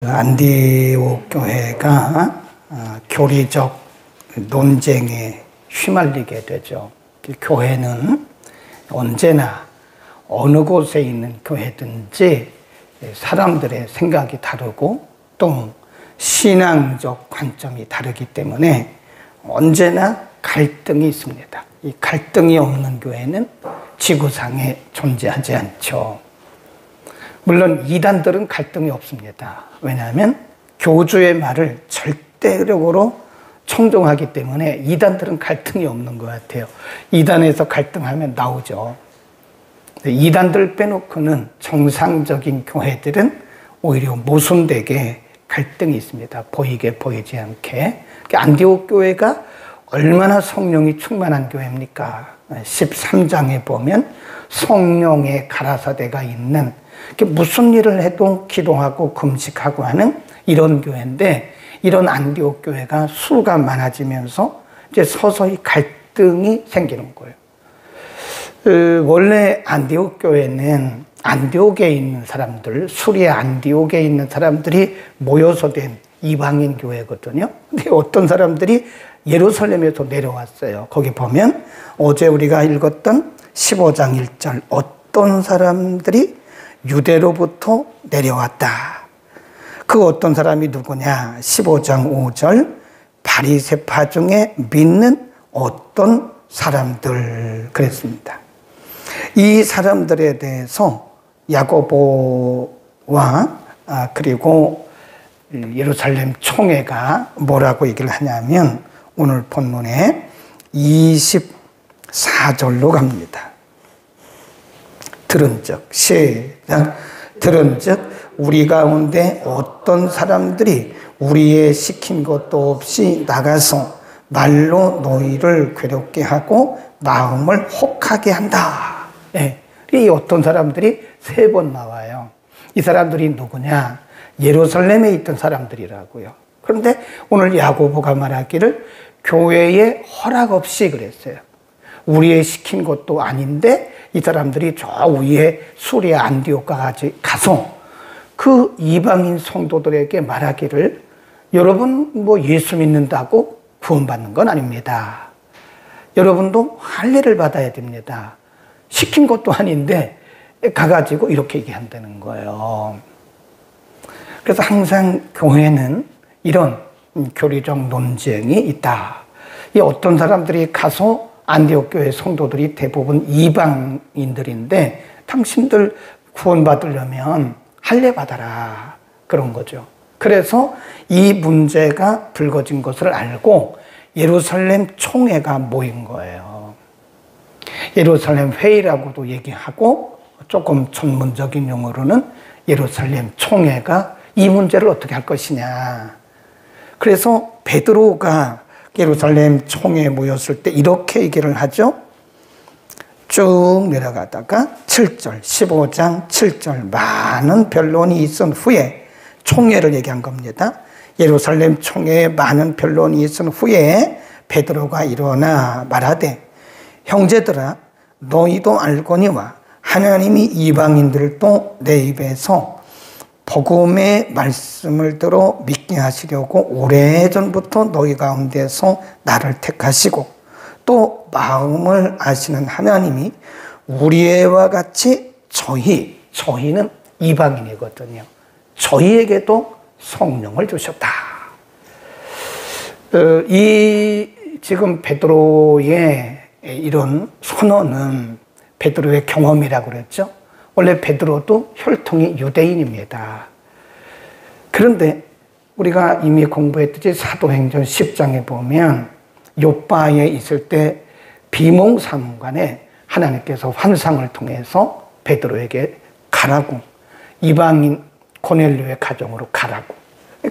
안디옥 교회가 교리적 논쟁에 휘말리게 되죠. 교회는 언제나 어느 곳에 있는 교회든지 사람들의 생각이 다르고 또 신앙적 관점이 다르기 때문에 언제나 갈등이 있습니다. 이 갈등이 없는 교회는 지구상에 존재하지 않죠. 물론 이단들은 갈등이 없습니다. 왜냐하면 교주의 말을 절대적으로 청종하기 때문에 이단들은 갈등이 없는 것 같아요. 이단에서 갈등하면 나오죠. 이단들 빼놓고는 정상적인 교회들은 오히려 모순되게 갈등이 있습니다. 보이게 보이지 않게. 안디옥 교회가 얼마나 성령이 충만한 교회입니까? 13장에 보면 성령의 가라사대가 있는, 무슨 일을 해도 기도하고 금식하고 하는 이런 교회인데, 이런 안디옥 교회가 수가 많아지면서 이제 서서히 갈등이 생기는 거예요. 원래 안디옥 교회는 안디옥에 있는 사람들, 수리아 안디옥에 있는 사람들이 모여서 된 이방인 교회거든요. 근데 어떤 사람들이 예루살렘에서 내려왔어요. 거기 보면 어제 우리가 읽었던 15장 1절, 어떤 사람들이 유대로부터 내려왔다. 그 어떤 사람이 누구냐? 15장 5절, 바리새파 중에 믿는 어떤 사람들, 그랬습니다. 이 사람들에 대해서 야고보와 그리고 예루살렘 총회가 뭐라고 얘기를 하냐면 오늘 본문에 24절로 갑니다. 들은즉, 시작. 들은즉 우리 가운데 어떤 사람들이 우리의 시킨 것도 없이 나가서 말로 너희를 괴롭게 하고 마음을 혹하게 한다. 네. 이 어떤 사람들이 3번 나와요. 이 사람들이 누구냐? 예루살렘에 있던 사람들이라고요. 그런데 오늘 야고보가 말하기를 교회에 허락 없이 그랬어요. 우리의 시킨 것도 아닌데 이 사람들이 저 위에 수리아 안디옥까지 가서 그 이방인 성도들에게 말하기를, 여러분 뭐 예수 믿는다고 구원받는 건 아닙니다. 여러분도 할례를 받아야 됩니다. 시킨 것도 아닌데 가가지고 이렇게 얘기한다는 거예요. 그래서 항상 교회는 이런 교리적 논쟁이 있다. 이 어떤 사람들이 가서 안디옥 교회 성도들이 대부분 이방인들인데 당신들 구원받으려면 할례 받아라, 그런 거죠. 그래서 이 문제가 불거진 것을 알고 예루살렘 총회가 모인 거예요. 예루살렘 회의라고도 얘기하고 조금 전문적인 용어로는 예루살렘 총회가 이 문제를 어떻게 할 것이냐. 그래서 베드로가 예루살렘 총회에 모였을 때 이렇게 얘기를 하죠. 쭉 내려가다가 7절, 15장 7절, 많은 변론이 있은 후에, 총회를 얘기한 겁니다. 예루살렘 총회에 많은 변론이 있은 후에 베드로가 일어나 말하되, 형제들아 너희도 알거니와 하나님이 이방인들도 내 입에서 복음의 말씀을 들어 믿게 하시려고 오래전부터 너희 가운데서 나를 택하시고 또 마음을 아시는 하나님이 우리와 같이 저희는 이방인이거든요. 저희에게도 성령을 주셨다. 이 지금 베드로의 이런 선언은 베드로의 경험이라고 그랬죠. 원래 베드로도 혈통이 유대인입니다. 그런데 우리가 이미 공부했듯이 사도행전 10장에 보면 요바에 있을 때 비몽사몽간에 하나님께서 환상을 통해서 베드로에게 가라고, 이방인 고넬료의 가정으로 가라고,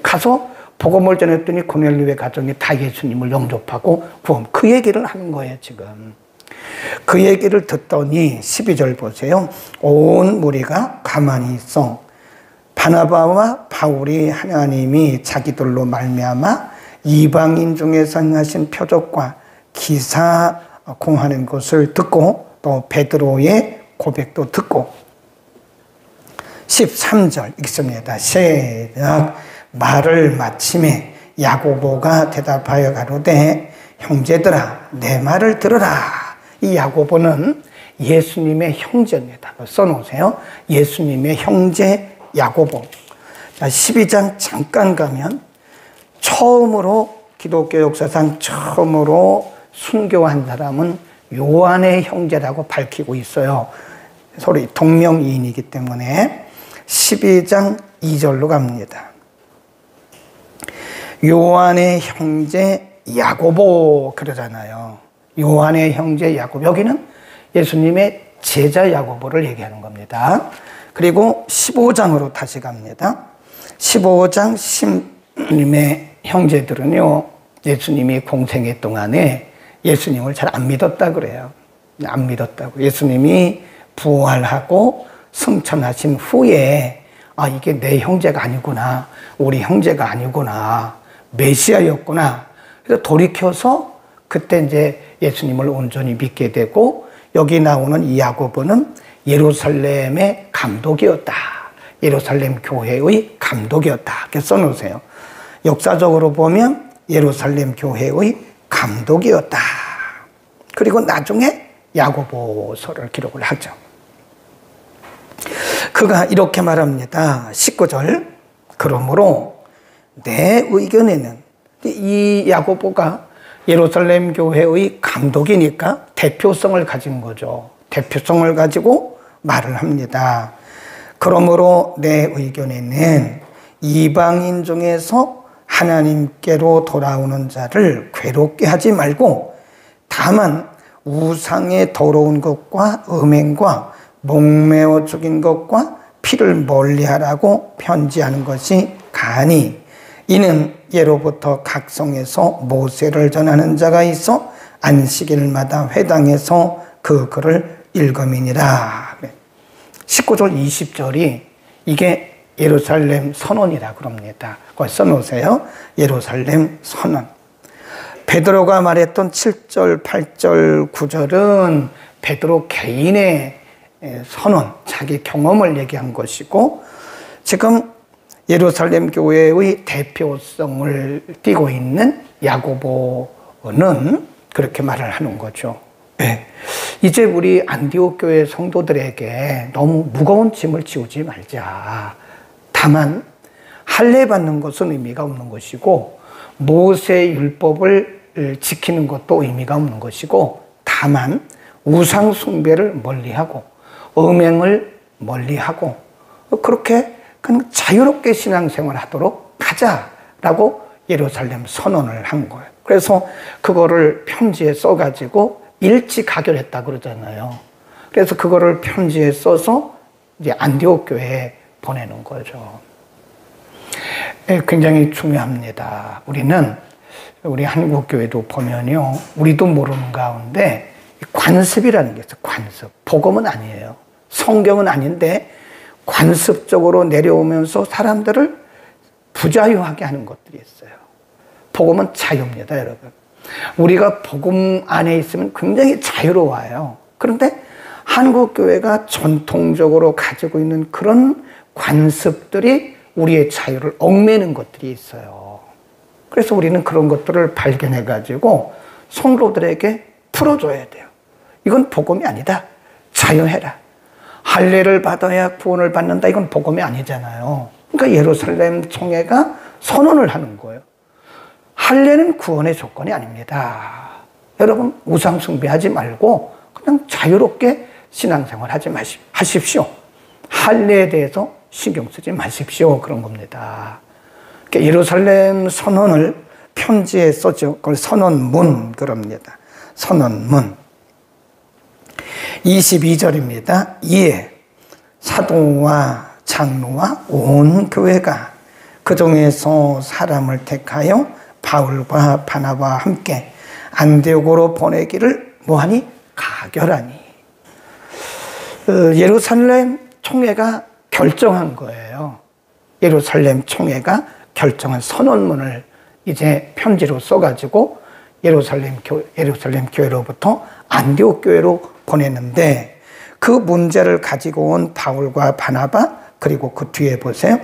가서 복음을 전했더니 고넬료의 가정이 다 예수님을 영접하고 구원, 그 얘기를 하는 거예요 지금. 그 얘기를 듣더니 12절 보세요. 온 무리가 가만히 있어 바나바와 바울이 하나님이 자기들로 말미암아 이방인 중에서 행하신 표적과 기사 공하는 것을 듣고 또 베드로의 고백도 듣고 13절 읽습니다. 시작. 말을 마침에 야고보가 대답하여 가로되 형제들아 내 말을 들으라. 이 야고보는 예수님의 형제입니다. 써놓으세요. 예수님의 형제 야고보. 자, 12장 잠깐 가면 처음으로 기독교 역사상 처음으로 순교한 사람은 요한의 형제라고 밝히고 있어요. 서로 동명이인이기 때문에 12장 2절로 갑니다. 요한의 형제 야고보 그러잖아요. 요한의 형제 야고보. 여기는 예수님의 제자 야고보를 얘기하는 겁니다. 그리고 15장으로 다시 갑니다. 15장 예수님의 형제들은요, 예수님이 공생애 동안에 예수님을 잘 안 믿었다 그래요. 안 믿었다고. 예수님이 부활하고 승천하신 후에 아, 이게 내 형제가 아니구나. 우리 형제가 아니구나. 메시아였구나. 그래서 돌이켜서 그때 이제 예수님을 온전히 믿게 되고 여기 나오는 이 야고보는 예루살렘의 감독이었다. 예루살렘 교회의 감독이었다. 이렇게 써놓으세요. 역사적으로 보면 예루살렘 교회의 감독이었다. 그리고 나중에 야고보서를 기록을 하죠. 그가 이렇게 말합니다. 19절. 그러므로 내 의견에는 이 야고보가 예루살렘 교회의 감독이니까 대표성을 가진 거죠. 대표성을 가지고 말을 합니다. 그러므로 내 의견에는 이방인 중에서 하나님께로 돌아오는 자를 괴롭게 하지 말고 다만 우상의 더러운 것과 음행과 목매어 죽인 것과 피를 멀리하라고 편지하는 것이 가니 이는 예로부터 각성에서 모세를 전하는 자가 있어 안식일마다 회당에서 그 글을 읽음이니라. 19절 20절이 이게 예루살렘 선언이라 그럽니다. 그걸 써놓으세요. 예루살렘 선언. 베드로가 말했던 7절, 8절, 9절은 베드로 개인의 선언, 자기 경험을 얘기한 것이고 지금 예루살렘 교회의 대표성을 띠고 있는 야고보는 그렇게 말을 하는 거죠. 네. 이제 우리 안디옥 교회 성도들에게 너무 무거운 짐을 지우지 말자. 다만 할례 받는 것은 의미가 없는 것이고 모세 율법을 지키는 것도 의미가 없는 것이고 다만 우상 숭배를 멀리하고 음행을 멀리하고 그렇게 그냥 자유롭게 신앙생활 하도록 하자라고 예루살렘 선언을 한 거예요. 그래서 그거를 편지에 써가지고 일치가결했다 그러잖아요. 그래서 그거를 편지에 써서 이제 안디옥 교회에 보내는 거죠. 굉장히 중요합니다. 우리 한국 교회도 보면요, 우리도 모르는 가운데 관습이라는 게 있어요. 관습. 복음은 아니에요. 성경은 아닌데 관습적으로 내려오면서 사람들을 부자유하게 하는 것들이 있어요. 복음은 자유입니다, 여러분. 우리가 복음 안에 있으면 굉장히 자유로워요. 그런데 한국 교회가 전통적으로 가지고 있는 그런 관습들이 우리의 자유를 얽매는 것들이 있어요. 그래서 우리는 그런 것들을 발견해 가지고 성도들에게 풀어줘야 돼요. 이건 복음이 아니다. 자유해라. 할례를 받아야 구원을 받는다. 이건 복음이 아니잖아요. 그러니까 예루살렘 총회가 선언을 하는 거예요. 할례는 구원의 조건이 아닙니다. 여러분 우상 숭배하지 말고 그냥 자유롭게 신앙생활 하십시오. 할례에 대해서 신경 쓰지 마십시오. 그런 겁니다. 그러니까 예루살렘 선언을 편지에 썼죠. 그걸 선언문 그럽니다. 선언문. 22절입니다. 이에 사도와 장로와 온 교회가 그 중에서 사람을 택하여 바울과 바나바와 함께 안디옥으로 보내기를 뭐하니? 가결하니. 예루살렘 총회가 결정한 거예요. 예루살렘 총회가 결정한 선언문을 이제 편지로 써가지고 예루살렘 교회로부터 안디옥 교회로 보냈는데 그 문제를 가지고 온 바울과 바나바 그리고 그 뒤에 보세요.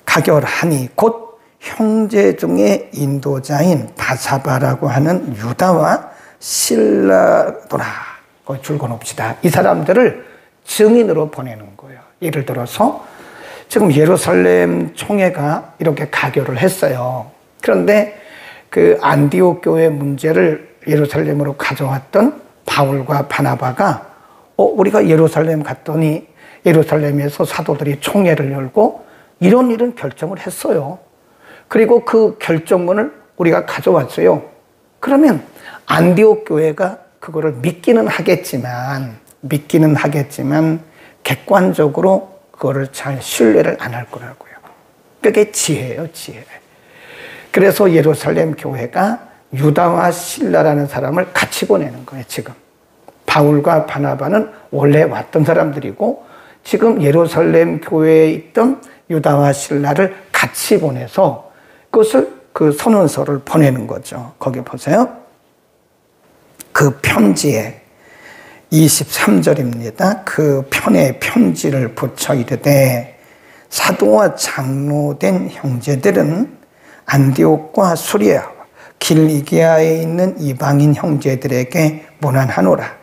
가결하니 곧 형제 중에 인도자인 바사바라고 하는 유다와 실라더라. 줄거 놉시다. 이 사람들을 증인으로 보내는 거예요. 예를 들어서 지금 예루살렘 총회가 이렇게 가결을 했어요. 그런데 그 안디옥 교회 문제를 예루살렘으로 가져왔던 바울과 바나바가 우리가 예루살렘 갔더니 예루살렘에서 사도들이 총회를 열고 이런 결정을 했어요. 그리고 그 결정문을 우리가 가져왔어요. 그러면 안디옥 교회가 그거를 믿기는 하겠지만 객관적으로 그거를 잘 신뢰를 안 할 거라고요. 그게 지혜예요, 지혜. 그래서 예루살렘 교회가 유다와 실라라는 사람을 같이 보내는 거예요, 지금. 바울과 바나바는 원래 왔던 사람들이고 지금 예루살렘 교회에 있던 유다와 실라를 같이 보내서 그것을 그 선언서를 보내는 거죠. 거기 보세요. 그 편지에 23절입니다. 그 편에 편지를 붙여 이르되 사도와 장로된 형제들은 안디옥과 수리아와 길리기아에 있는 이방인 형제들에게 문안하노라.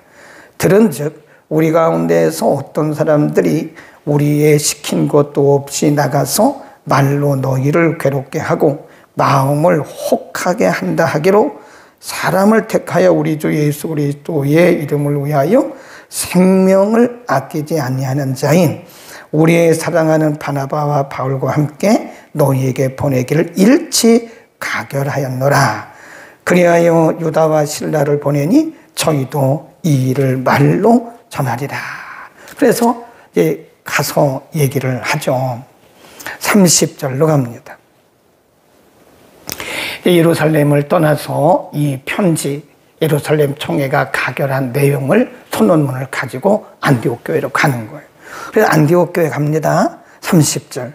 들은즉 우리 가운데에서 어떤 사람들이 우리의 시킨 것도 없이 나가서 말로 너희를 괴롭게 하고 마음을 혹하게 한다 하기로 사람을 택하여 우리 주 예수 그리스도의 이름을 위하여 생명을 아끼지 아니하는 자인 우리의 사랑하는 바나바와 바울과 함께 너희에게 보내기를 일치 가결하였노라. 그리하여 유다와 실라를 보내니 저희도 이 일을 말로 전하리라. 그래서 이제 가서 얘기를 하죠. 30절로 갑니다. 예루살렘을 떠나서 이 편지, 예루살렘 총회가 가결한 내용을 선언문을 가지고 안디옥 교회로 가는 거예요. 그래서 안디옥 교회 갑니다. 30절.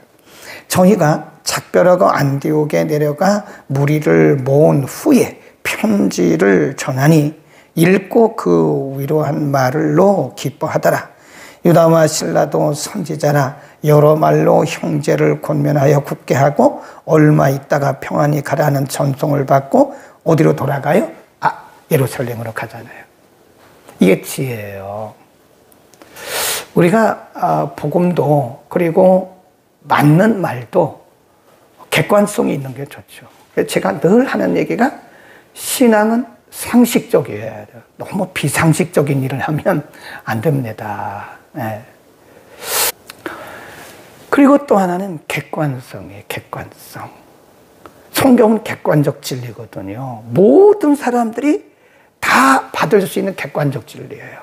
저희가 작별하고 안디옥에 내려가 무리를 모은 후에 편지를 전하니 읽고 그 위로한 말로 기뻐하더라. 유다와 실라도 선지자라 여러 말로 형제를 권면하여 굳게 하고 얼마 있다가 평안히 가라는 전송을 받고 어디로 돌아가요? 예루살렘으로 가잖아요. 이게 지혜예요. 우리가 복음도 그리고 맞는 말도 객관성이 있는 게 좋죠. 제가 늘 하는 얘기가 신앙은 상식적이어야 돼요. 너무 비상식적인 일을 하면 안 됩니다. 네. 그리고 또 하나는 객관성이에요. 객관성. 성경은 객관적 진리거든요. 모든 사람들이 다 받을 수 있는 객관적 진리예요.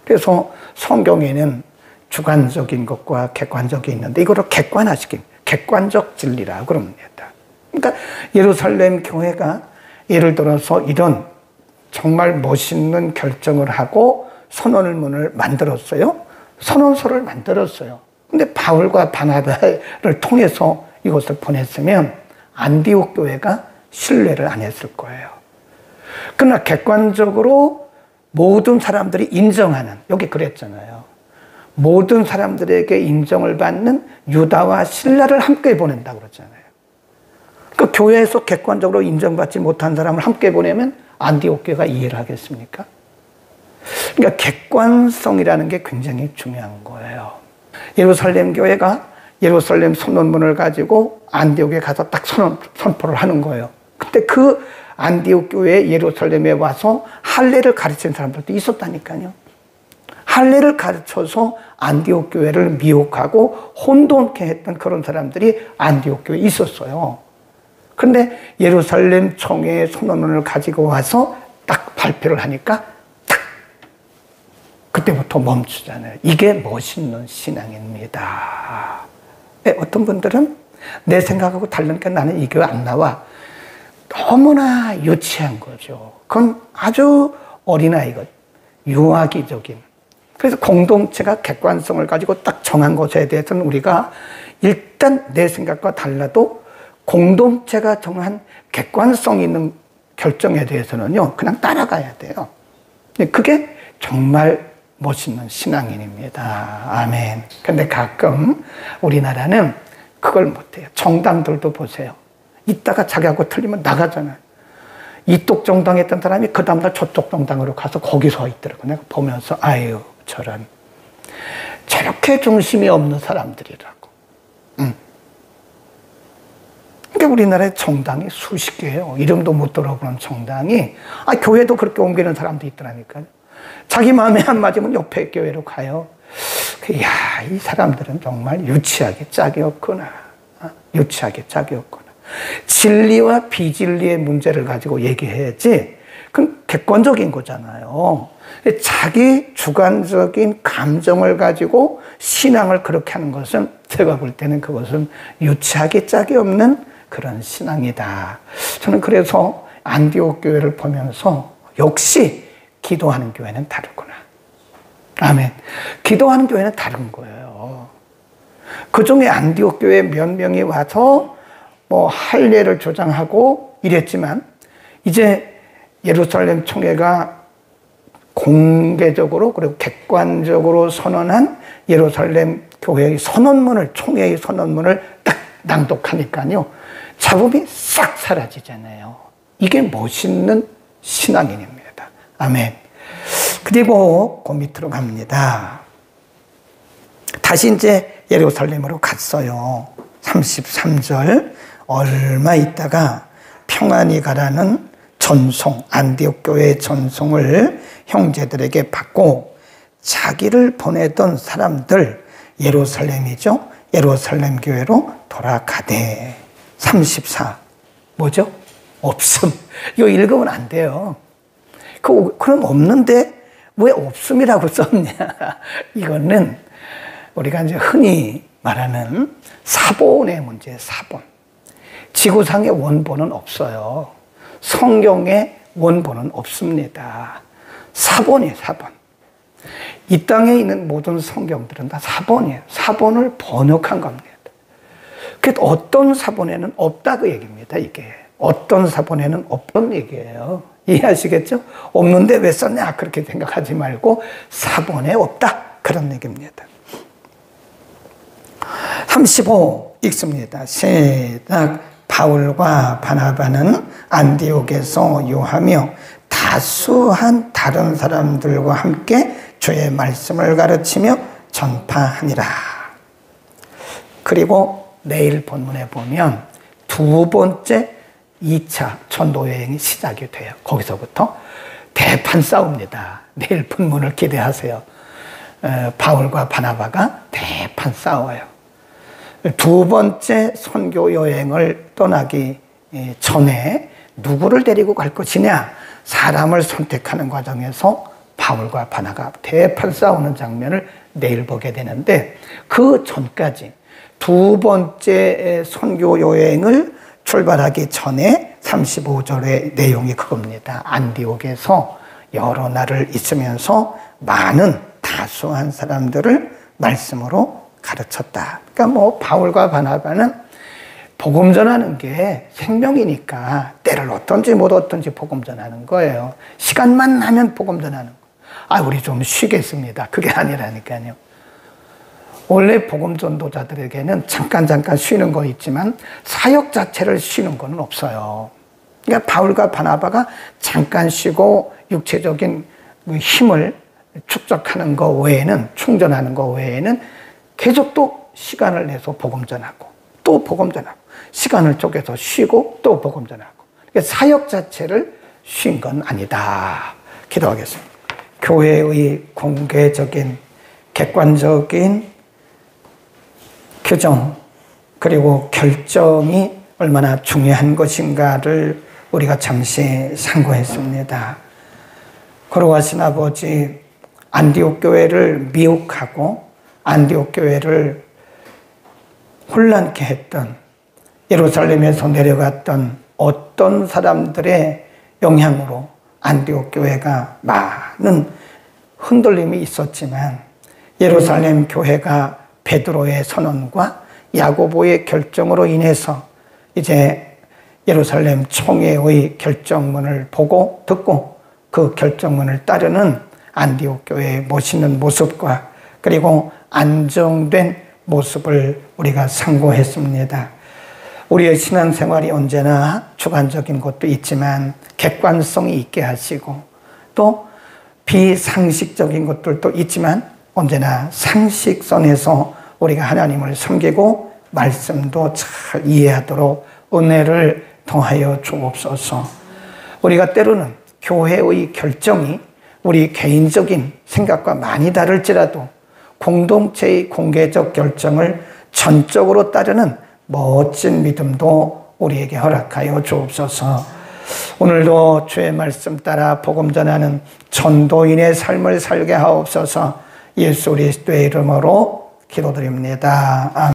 그래서 성경에는 주관적인 것과 객관적이 있는데 이거를 객관화시킨 객관적 진리라고 그럽니다. 그러니까 예루살렘 교회가 예를 들어서 이런 정말 멋있는 결정을 하고 선언문을 만들었어요. 선언서를 만들었어요. 근데 바울과 바나바를 통해서 이것을 보냈으면 안디옥 교회가 신뢰를 안 했을 거예요. 그러나 객관적으로 모든 사람들이 인정하는, 여기 그랬잖아요. 모든 사람들에게 인정을 받는 유다와 실라를 함께 보낸다고 그러잖아요. 그 교회에서 객관적으로 인정받지 못한 사람을 함께 보내면 안디옥 교회가 이해를 하겠습니까? 그러니까 객관성이라는 게 굉장히 중요한 거예요. 예루살렘 교회가 예루살렘 선언문을 가지고 안디옥에 가서 딱 선포를 하는 거예요. 근데 그 안디옥 교회 예루살렘에 와서 할례를 가르친 사람들도 있었다니까요. 할례를 가르쳐서 안디옥 교회를 미혹하고 혼돈케 했던 그런 사람들이 안디옥 교회에 있었어요. 그런데 예루살렘 총회의 선언문을 가지고 와서 딱 발표를 하니까 딱 그때부터 멈추잖아요. 이게 멋있는 신앙입니다. 어떤 분들은 내 생각하고 다르니까 나는 이 교회 안 나와. 너무나 유치한 거죠. 그건 아주 어린아이거든. 유아기적인. 그래서 공동체가 객관성을 가지고 딱 정한 것에 대해서는 우리가 일단 내 생각과 달라도 공동체가 정한 객관성 있는 결정에 대해서는요, 그냥 따라가야 돼요. 그게 정말 멋있는 신앙인입니다. 아멘. 근데 가끔 우리나라는 그걸 못해요. 정당들도 보세요. 이따가 자기하고 틀리면 나가잖아요. 이쪽 정당에 있던 사람이 그 다음날 저쪽 정당으로 가서 거기 서 있더라고. 내가 보면서 아유 저런 저렇게 중심이 없는 사람들이라고. 그러니까 우리나라에 정당이 수십 개예요. 이름도 못 들어보는 정당이. 교회도 그렇게 옮기는 사람도 있더라니까요. 자기 마음에 안 맞으면 옆에 교회로 가요. 야, 이 사람들은 정말 유치하게 짝이 없구나. 유치하게 짝이 없구나. 진리와 비진리의 문제를 가지고 얘기해야지. 그건 객관적인 거잖아요. 자기 주관적인 감정을 가지고 신앙을 그렇게 하는 것은 제가 볼 때는 그것은 유치하게 짝이 없는 그런 신앙이다. 저는 그래서 안디옥 교회를 보면서 역시 기도하는 교회는 다르구나. 아멘. 기도하는 교회는 다른 거예요. 그 중에 안디옥 교회 몇 명이 와서 할례를 조장하고 이랬지만 이제 예루살렘 총회가 공개적으로 그리고 객관적으로 선언한 예루살렘 교회의 선언문을, 총회의 선언문을 딱 낭독하니까요. 잡음이 싹 사라지잖아요. 이게 멋있는 신앙인입니다. 아멘. 그리고 그 밑으로 갑니다. 다시 이제 예루살렘으로 갔어요. 33절. 얼마 있다가 평안히 가라는 전송, 안디옥 교회의 전송을 형제들에게 받고 자기를 보내던 사람들, 예루살렘이죠. 예루살렘 교회로 돌아가되. 34. 뭐죠? 없음. 이거 읽으면 안 돼요. 그럼 없는데 왜 없음이라고 썼냐? 이거는 우리가 이제 흔히 말하는 사본의 문제예요. 사본. 지구상의 원본은 없어요. 성경의 원본은 없습니다. 사본이에요. 사본. 이 땅에 있는 모든 성경들은 다 사본이에요. 사본을 번역한 겁니다. 그래서 어떤 사본에는 없다 그 얘기입니다. 이게 어떤 사본에는 없던 얘기예요. 이해하시겠죠? 없는데 왜 썼냐 그렇게 생각하지 말고 사본에 없다 그런 얘기입니다. 35 읽습니다. 시작. 바울과 바나바는 안디옥에서 요하며 다수한 다른 사람들과 함께 주의 말씀을 가르치며 전파하니라. 그리고 내일 본문에 보면 두 번째 2차 전도여행이 시작이 돼요. 거기서부터 대판 싸웁니다. 내일 본문을 기대하세요. 바울과 바나바가 대판 싸워요. 두 번째 선교 여행을 떠나기 전에 누구를 데리고 갈 것이냐, 사람을 선택하는 과정에서 바울과 바나바가 대판 싸우는 장면을 내일 보게 되는데, 그 전까지 두 번째 선교 여행을 출발하기 전에 35절의 내용이 그겁니다. 안디옥에서 여러 날을 있으면서 많은 다수한 사람들을 말씀으로 가르쳤다. 그러니까 바울과 바나바는 복음 전하는 게 생명이니까 때를 얻든지 못 얻든지 복음 전하는 거예요. 시간만 나면 복음 전하는 거예요. 우리 좀 쉬겠습니다. 그게 아니라니까요. 원래 복음 전도자들에게는 잠깐 쉬는 거 있지만 사역 자체를 쉬는 건 없어요. 그러니까 바울과 바나바가 잠깐 쉬고 육체적인 힘을 축적하는 거 외에는, 충전하는 거 외에는 계속 또 시간을 내서 복음 전하고 또 복음 전하고 시간을 쪼개서 쉬고 또 복음 전하고, 그러니까 사역 자체를 쉰 건 아니다. 기도하겠습니다. 교회의 공개적인 객관적인 규정 그리고 결정이 얼마나 중요한 것인가를 우리가 잠시 상고했습니다. 거룩하신 아버지, 안디옥 교회를 미혹하고 안디옥 교회를 혼란케 했던, 예루살렘에서 내려갔던 어떤 사람들의 영향으로 안디옥 교회가 많은 흔들림이 있었지만, 예루살렘 교회가 베드로의 선언과 야고보의 결정으로 인해서 이제 예루살렘 총회의 결정문을 보고 듣고 그 결정문을 따르는 안디옥 교회의 멋있는 모습과 그리고 안정된 모습을 우리가 상고했습니다. 우리의 신앙생활이 언제나 주관적인 것도 있지만 객관성이 있게 하시고 또 비상식적인 것들도 있지만 언제나 상식선에서 우리가 하나님을 섬기고 말씀도 잘 이해하도록 은혜를 더하여 주옵소서. 우리가 때로는 교회의 결정이 우리 개인적인 생각과 많이 다를지라도 공동체의 공개적 결정을 전적으로 따르는 멋진 믿음도 우리에게 허락하여 주옵소서. 오늘도 주의 말씀 따라 복음 전하는 전도인의 삶을 살게 하옵소서. 예수 그리스도의 이름으로 기도드립니다. 아멘.